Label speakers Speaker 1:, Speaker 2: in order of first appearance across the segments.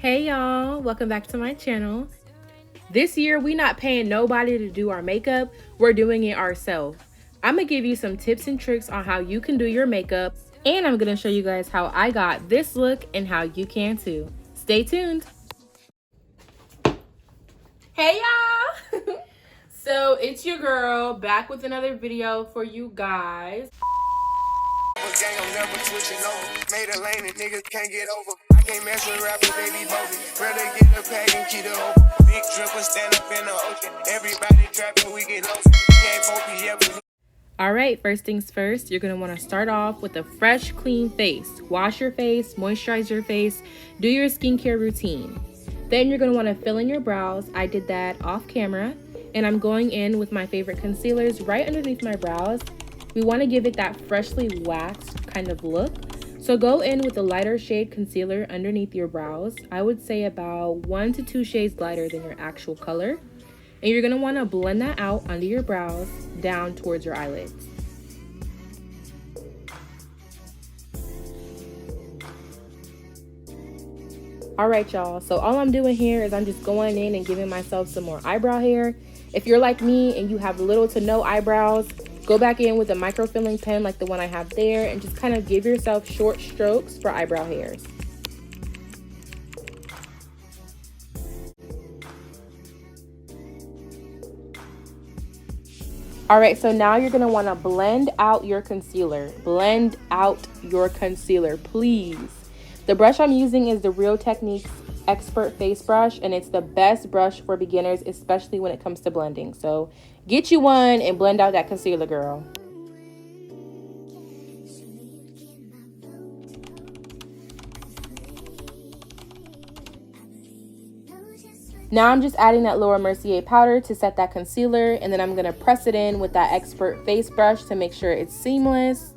Speaker 1: Hey y'all, welcome back to my channel. This year we not paying nobody to do our makeup, we're doing it ourselves. I'm gonna give you some tips and tricks on how you can do your makeup, and I'm gonna show you guys how I got this look and how you can too. Stay tuned. Hey y'all! So it's your girl back with another video for you guys.
Speaker 2: Gang, I'm never switching over. Made a lane and niggas can't get over. I can't mess with rappers, they be bogus. Rather get a pack and keep it open. Big dripper stand up in the ocean. Everybody trapping, we get lost. Can't focus yet.
Speaker 1: Alright, first things first, you're going to want to start off with a fresh, clean face. Wash your face, moisturize your face, do your skincare routine. Then you're going to want to fill in your brows. I did that off camera, and I'm going in with my favorite concealers right underneath my brows. We want to give it that freshly waxed kind of look. So go in with a lighter shade concealer underneath your brows. I would say about 1 to 2 shades lighter than your actual color. And you're going to want to blend that out under your brows down towards your eyelids. Alright y'all, so all I'm doing here is I'm just going in and giving myself some more eyebrow hair. If you're like me and you have little to no eyebrows, go back in with a microfilling pen like the one I have there and just kind of give yourself short strokes for eyebrow hairs. Alright, so now you're going to want to blend out your concealer. Blend out your concealer, please. The brush I'm using is the Real Techniques Expert Face Brush, and it's the best brush for beginners, especially when it comes to blending. So get you one and blend out that concealer, girl. Now I'm just adding that Laura Mercier powder to set that concealer, and then I'm going to press it in with that Expert Face Brush to make sure it's seamless.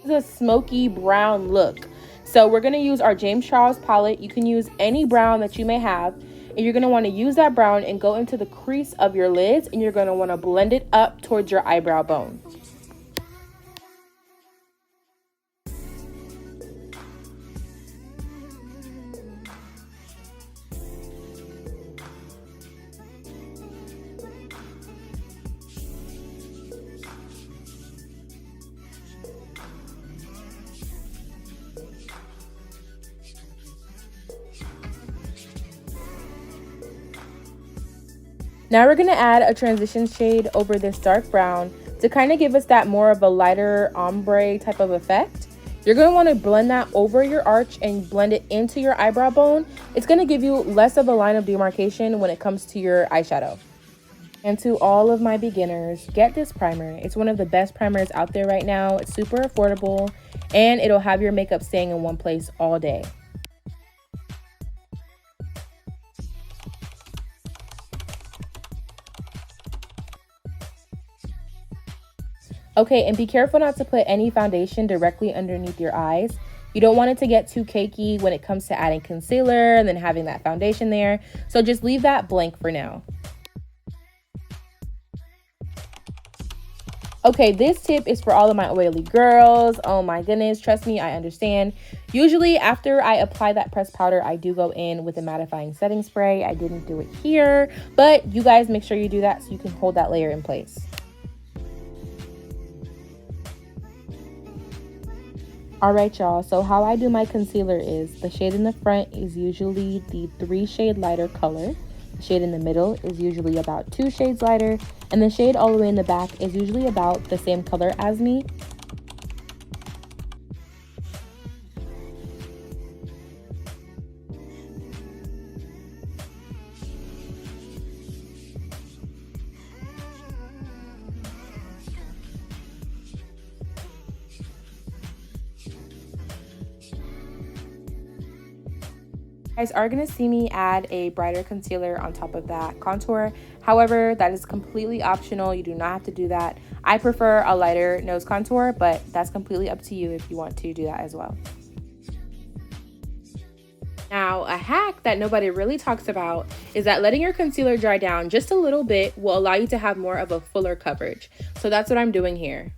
Speaker 1: It's a smoky brown look. So we're going to use our James Charles palette. You can use any brown that you may have, and you're going to want to use that brown and go into the crease of your lids, and you're going to want to blend it up towards your eyebrow bone. Now we're going to add a transition shade over this dark brown to kind of give us that more of a lighter ombre type of effect. You're going to want to blend that over your arch and blend it into your eyebrow bone. It's going to give you less of a line of demarcation when it comes to your eyeshadow. And to all of my beginners, get this primer. It's one of the best primers out there right now. It's super affordable, and it'll have your makeup staying in one place all day. Okay, and be careful not to put any foundation directly underneath your eyes. You don't want it to get too cakey when it comes to adding concealer and then having that foundation there. So just leave that blank for now. Okay, this tip is for all of my oily girls. Oh my goodness, trust me, I understand. Usually after I apply that pressed powder, I do go in with a mattifying setting spray. I didn't do it here, but you guys make sure you do that so you can hold that layer in place. Alright y'all, so how I do my concealer is the shade in the front is usually the 3 shade lighter color. The shade in the middle is usually about 2 shades lighter, and the shade all the way in the back is usually about the same color as me. You guys are going to see me add a brighter concealer on top of that contour. However, that is completely optional. You do not have to do that. I prefer a lighter nose contour, but that's completely up to you if you want to do that as well. Now, a hack that nobody really talks about is that letting your concealer dry down just a little bit will allow you to have more of a fuller coverage. So that's what I'm doing here.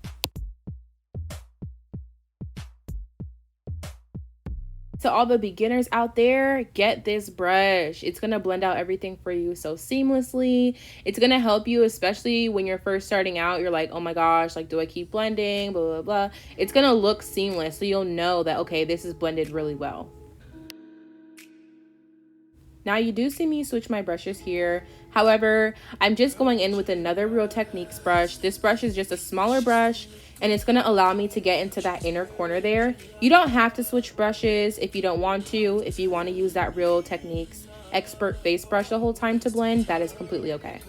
Speaker 1: To all the beginners out there, get this brush. It's going to blend out everything for you so seamlessly. It's going to help you, especially when you're first starting out. You're like, oh my gosh, like, do I keep blending? Blah, blah, blah. It's going to look seamless. So you'll know that, okay, this is blended really well. Now you do see me switch my brushes here. However, I'm just going in with another Real Techniques brush. This brush is just a smaller brush and it's gonna allow me to get into that inner corner there. You don't have to switch brushes if you don't want to. If you wanna use that Real Techniques Expert Face brush the whole time to blend, that is completely okay.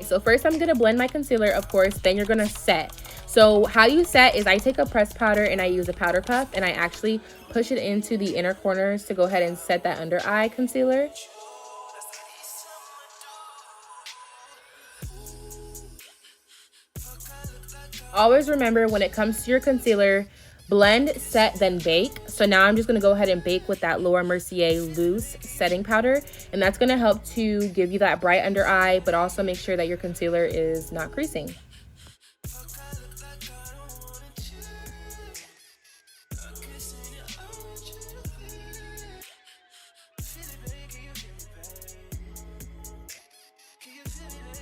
Speaker 1: So first I'm gonna blend my concealer, of course, then you're gonna set. So how you set is I take a pressed powder and I use a powder puff and I actually push it into the inner corners to go ahead and set that under eye concealer. Always remember, when it comes to your concealer, blend, set, then bake. So now I'm just going to go ahead and bake with that Laura Mercier loose setting powder, and that's going to help to give you that bright under eye, but also make sure that your concealer is not creasing.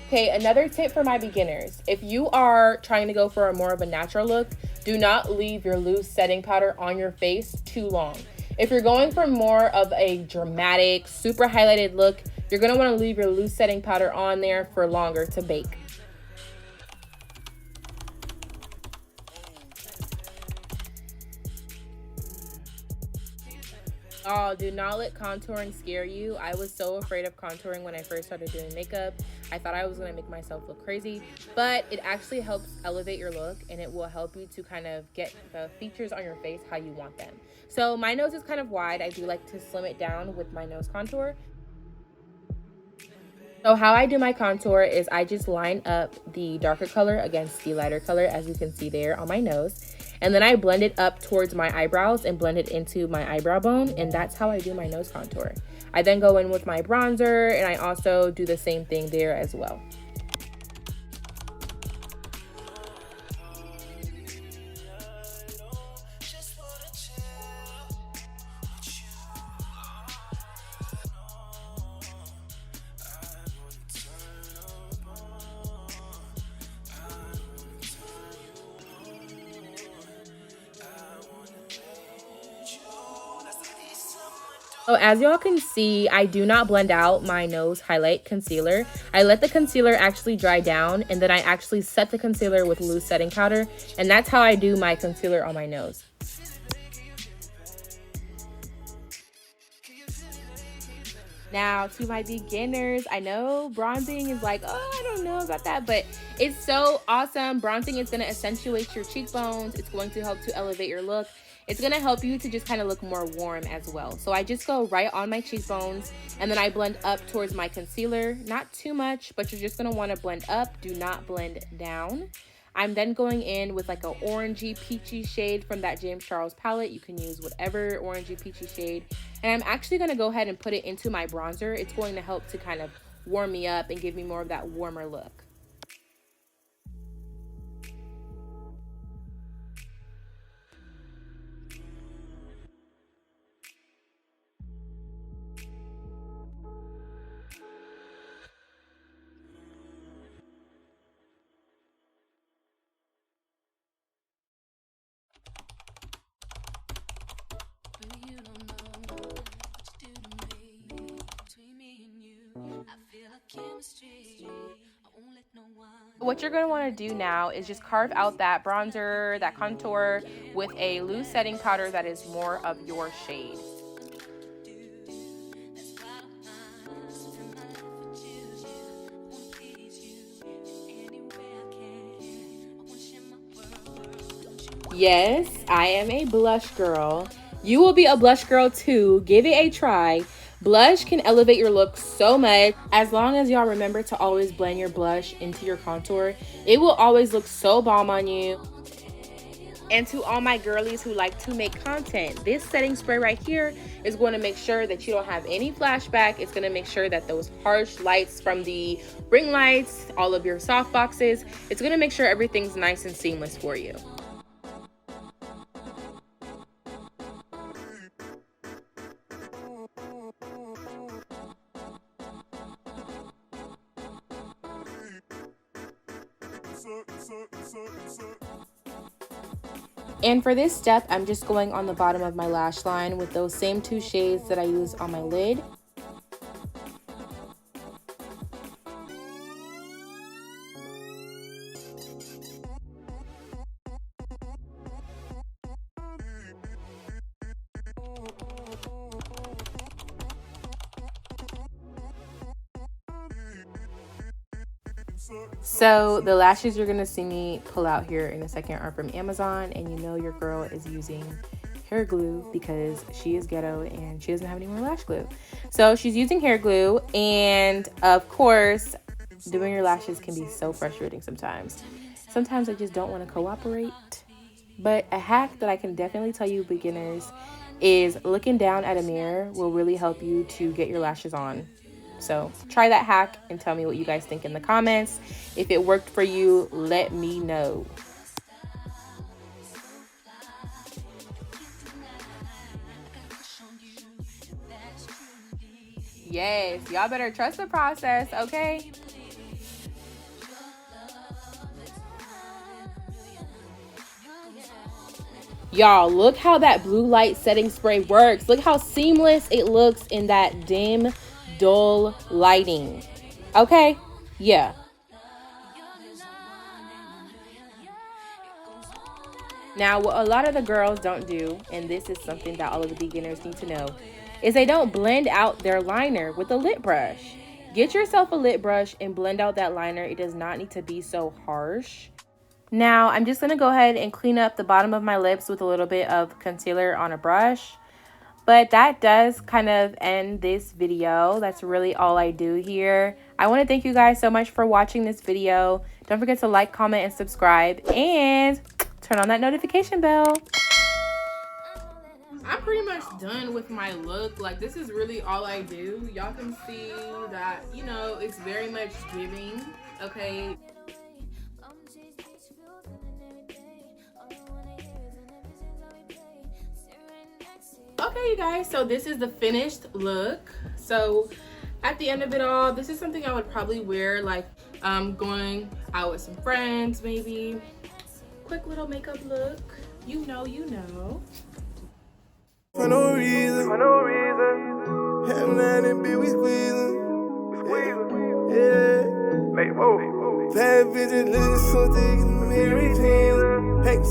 Speaker 1: Okay, another tip for my beginners. If you are trying to go for a more of a natural look, do not leave your loose setting powder on your face too long. If you're going for more of a dramatic, super highlighted look, you're gonna wanna leave your loose setting powder on there for longer to bake. Oh, do not let contouring scare you. I was so afraid of contouring when I first started doing makeup. I thought I was gonna make myself look crazy, but it actually helps elevate your look and it will help you to kind of get the features on your face how you want them. So my nose is kind of wide. I do like to slim it down with my nose contour. So how I do my contour is I just line up the darker color against the lighter color, as you can see there on my nose. And then I blend it up towards my eyebrows and blend it into my eyebrow bone. And that's how I do my nose contour. I then go in with my bronzer and I also do the same thing there as well. So as y'all can see, I do not blend out my nose highlight concealer. I let the concealer actually dry down and then I actually set the concealer with loose setting powder, and that's how I do my concealer on my nose. Now to my beginners, I know bronzing is like, oh, I don't know about that, but it's so awesome. Bronzing is gonna accentuate your cheekbones. It's going to help to elevate your look. It's gonna help you to just kind of look more warm as well. So I just go right on my cheekbones and then I blend up towards my concealer. Not too much, but you're just gonna wanna blend up, do not blend down. I'm then going in with like a orangey peachy shade from that James Charles palette. You can use whatever orangey peachy shade. And I'm actually gonna go ahead and put it into my bronzer. It's going to help to kind of warm me up and give me more of that warmer look. What you're going to want to do now is just carve out that bronzer, that contour with a loose setting powder that is more of your shade. Yes, I am a blush girl. You will be a blush girl too. Give it a try. Blush can elevate your look so much. As long as y'all remember to always blend your blush into your contour, it will always look so bomb on you. And to all my girlies who like to make content, this setting spray right here is going to make sure that you don't have any flashback. It's going to make sure that those harsh lights from the ring lights, all of your soft boxes, it's going to make sure everything's nice and seamless for you. And for this step, I'm just going on the bottom of my lash line with those same 2 shades that I use on my lid. So the lashes you're gonna see me pull out here in a second are from Amazon, and you know your girl is using hair glue because she is ghetto and she doesn't have any more lash glue. So she's using hair glue, and of course doing your lashes can be so frustrating sometimes. Sometimes I just don't want to cooperate. But a hack that I can definitely tell you beginners is looking down at a mirror will really help you to get your lashes on. So try that hack and tell me what you guys think in the comments. If it worked for you, let me know. Yes, y'all better trust the process, okay? Y'all, look how that blue light setting spray works. Look how seamless it looks in that dim, dull lighting. Okay? Yeah. Now, what a lot of the girls don't do, and this is something that all of the beginners need to know, is they don't blend out their liner with a lip brush. Get yourself a lip brush and blend out that liner. It does not need to be so harsh. Now, I'm just going to go ahead and clean up the bottom of my lips with a little bit of concealer on a brush. But that does kind of end this video. That's really all I do here. I want to thank you guys so much for watching this video. Don't forget to like, comment, and subscribe. And turn on that notification bell. I'm pretty much done with my look. Like, this is really all I do. Y'all can see that, you know, it's very much giving. Okay. Okay, you guys, so this is the finished look. So at the end of it all, this is something I would probably wear like going out with some friends, maybe. Quick little makeup look. You know.
Speaker 2: For no reason. Have nothing, be we squeezing. Yeah. Bad bitches looking something in the mirror. Pack the